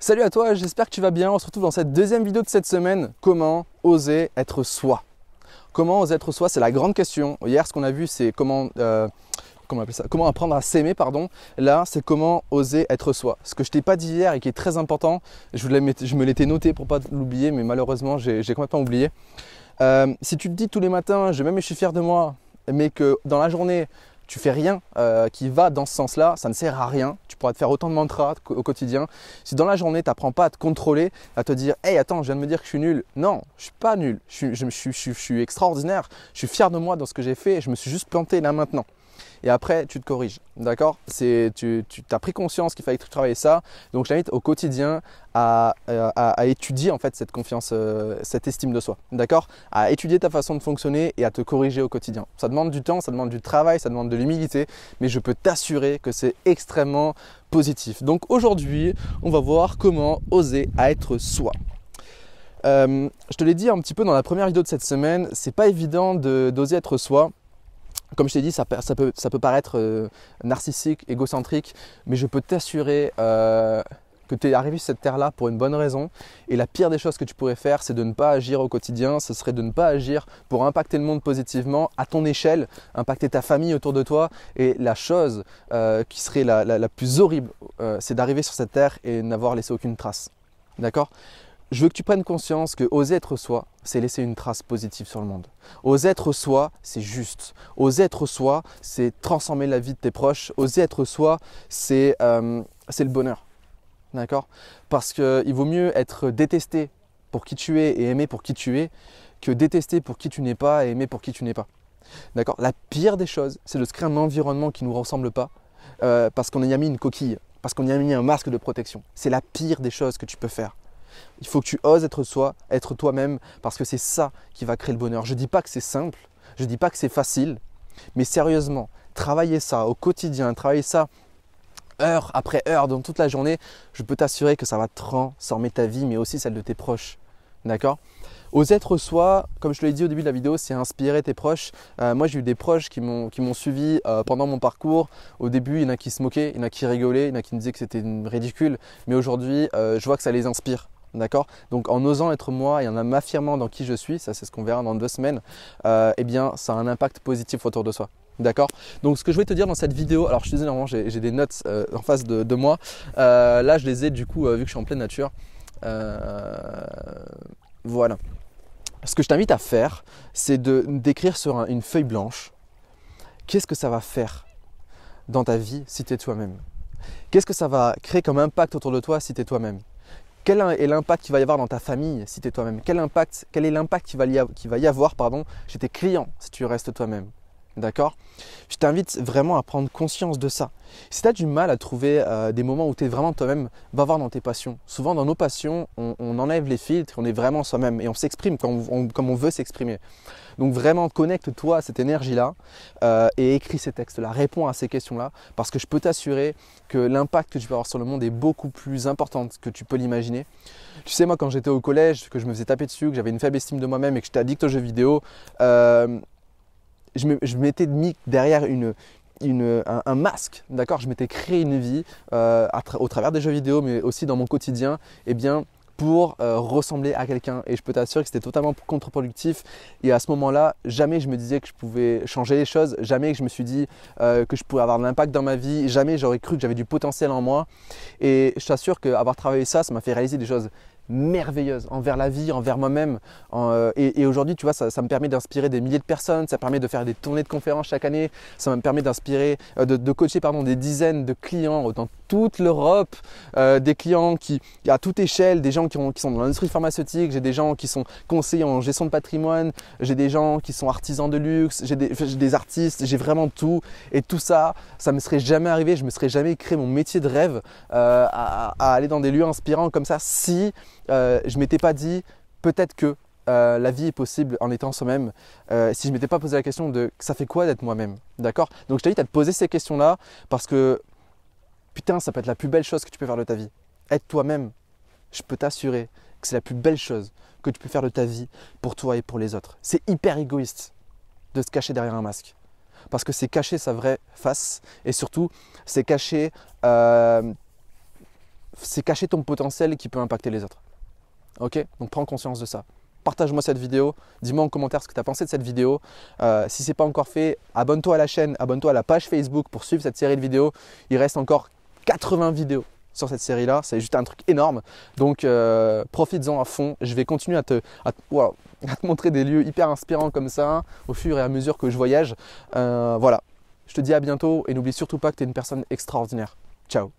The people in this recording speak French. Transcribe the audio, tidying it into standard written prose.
Salut à toi, j'espère que tu vas bien. On se retrouve dans cette deuxième vidéo de cette semaine. Comment oser être soi? Comment oser être soi? C'est la grande question. Hier, ce qu'on a vu, c'est comment apprendre à s'aimer, pardon. Là, c'est comment oser être soi. Ce que je t'ai pas dit hier et qui est très important, je me l'étais noté pour pas l'oublier, mais malheureusement, j'ai complètement oublié. Si tu te dis tous les matins, je suis fier de moi, mais que dans la journée, tu fais rien qui va dans ce sens-là, ça ne sert à rien. Tu pourras te faire autant de mantras au quotidien. Si dans la journée, tu n'apprends pas à te contrôler, à te dire hey, attends, je viens de me dire que je suis nul. Non, je ne suis pas nul. Je suis extraordinaire. Je suis fier de moi dans ce que j'ai fait. Je me suis juste planté là maintenant. Et après, tu te corriges, d'accord? Tu as pris conscience qu'il fallait travailler ça. Donc, je t'invite au quotidien à étudier en fait cette confiance, cette estime de soi, d'accord? À étudier ta façon de fonctionner et à te corriger au quotidien. Ça demande du temps, ça demande du travail, ça demande de l'humilité, mais je peux t'assurer que c'est extrêmement positif. Donc, aujourd'hui, on va voir comment oser à être soi. Je te l'ai dit un petit peu dans la première vidéo de cette semaine, c'est pas évident d'oser être soi. Comme je t'ai dit, ça peut paraître narcissique, égocentrique, mais je peux t'assurer que tu es arrivé sur cette terre-là pour une bonne raison. Et la pire des choses que tu pourrais faire, c'est de ne pas agir au quotidien. Ce serait de ne pas agir pour impacter le monde positivement à ton échelle, impacter ta famille autour de toi. Et la chose qui serait la plus horrible, c'est d'arriver sur cette terre et n'avoir laissé aucune trace. D'accord ? Je veux que tu prennes conscience que oser être soi, c'est laisser une trace positive sur le monde. Oser être soi, c'est juste. Oser être soi, c'est transformer la vie de tes proches. Oser être soi, c'est le bonheur. D'accord? Parce qu'il vaut mieux être détesté pour qui tu es et aimé pour qui tu es que détesté pour qui tu n'es pas et aimé pour qui tu n'es pas. D'accord? La pire des choses, c'est de se créer un environnement qui ne nous ressemble pas parce qu'on y a mis une coquille, parce qu'on y a mis un masque de protection. C'est la pire des choses que tu peux faire. Il faut que tu oses être soi, être toi-même, parce que c'est ça qui va créer le bonheur. Je ne dis pas que c'est simple, je ne dis pas que c'est facile, mais sérieusement, travailler ça au quotidien, travailler ça heure après heure, dans toute la journée, je peux t'assurer que ça va transformer ta vie, mais aussi celle de tes proches. D'accord? Oser être soi, comme je te l'ai dit au début de la vidéo, c'est inspirer tes proches. Moi, j'ai eu des proches qui m'ont suivi pendant mon parcours. Au début, il y en a qui se moquaient, il y en a qui rigolaient, il y en a qui me disaient que c'était ridicule. Mais aujourd'hui, je vois que ça les inspire. D'accord? Donc en osant être moi et en m'affirmant dans qui je suis, ça c'est ce qu'on verra dans 2 semaines, eh bien ça a un impact positif autour de soi. D'accord? Donc ce que je voulais te dire dans cette vidéo, alors je te disais normalement j'ai des notes en face de moi, là je les ai du coup vu que je suis en pleine nature. Voilà. Ce que je t'invite à faire, c'est d'écrire sur une feuille blanche qu'est-ce que ça va faire dans ta vie si tu es toi-même. Qu'est-ce que ça va créer comme impact autour de toi si tu es toi-même. Quel est l'impact qu'il va y avoir dans ta famille si tu es toi-même? Quel est l'impact qu'il va y avoir chez tes clients si tu restes toi-même? D'accord? Je t'invite vraiment à prendre conscience de ça. Si tu as du mal à trouver des moments où tu es vraiment toi-même, va voir dans tes passions. Souvent dans nos passions, on enlève les filtres, on est vraiment soi-même et on s'exprime comme on veut s'exprimer. Donc vraiment connecte-toi à cette énergie-là et écris ces textes-là, réponds à ces questions-là parce que je peux t'assurer que l'impact que tu peux avoir sur le monde est beaucoup plus important que tu peux l'imaginer. Tu sais, moi quand j'étais au collège, que je me faisais taper dessus, que j'avais une faible estime de moi-même et que j'étais addict aux jeux vidéo, je m'étais mis derrière un masque, d'accord? Je m'étais créé une vie au travers des jeux vidéo, mais aussi dans mon quotidien, eh bien, pour ressembler à quelqu'un. Et je peux t'assurer que c'était totalement contre-productif. Et à ce moment-là, jamais je me disais que je pouvais changer les choses, jamais que je me suis dit que je pourrais avoir de l'impact dans ma vie, jamais j'aurais cru que j'avais du potentiel en moi. Et je t'assure qu'avoir travaillé ça m'a fait réaliser des choses merveilleuse envers la vie, envers moi-même. Et aujourd'hui, tu vois, ça me permet d'inspirer des milliers de personnes, ça permet de faire des tournées de conférences chaque année, ça me permet d'inspirer, de coacher des dizaines de clients dans toute l'Europe, des clients à toute échelle, des gens qui sont dans l'industrie pharmaceutique, j'ai des gens qui sont conseillers en gestion de patrimoine, j'ai des gens qui sont artisans de luxe, j'ai des artistes, j'ai vraiment tout. Et tout ça, ça ne me serait jamais arrivé, je ne me serais jamais créé mon métier de rêve à aller dans des lieux inspirants comme ça si je ne m'étais pas dit peut-être que la vie est possible en étant soi-même si je ne m'étais pas posé la question de ça fait quoi d'être moi-même, d'accord? Donc je t'invite à te poser ces questions-là parce que putain, ça peut être la plus belle chose que tu peux faire de ta vie. Être toi-même, je peux t'assurer que c'est la plus belle chose que tu peux faire de ta vie pour toi et pour les autres. C'est hyper égoïste de se cacher derrière un masque parce que c'est cacher sa vraie face et surtout c'est cacher c'est cacher ton potentiel qui peut impacter les autres. Ok? Donc prends conscience de ça. Partage-moi cette vidéo, dis-moi en commentaire ce que tu as pensé de cette vidéo. Si ce n'est pas encore fait, abonne-toi à la chaîne, abonne-toi à la page Facebook pour suivre cette série de vidéos. Il reste encore 80 vidéos sur cette série-là, c'est juste un truc énorme. Donc profites-en à fond. Je vais continuer à te montrer des lieux hyper inspirants comme ça au fur et à mesure que je voyage. Voilà, je te dis à bientôt et n'oublie surtout pas que tu es une personne extraordinaire. Ciao.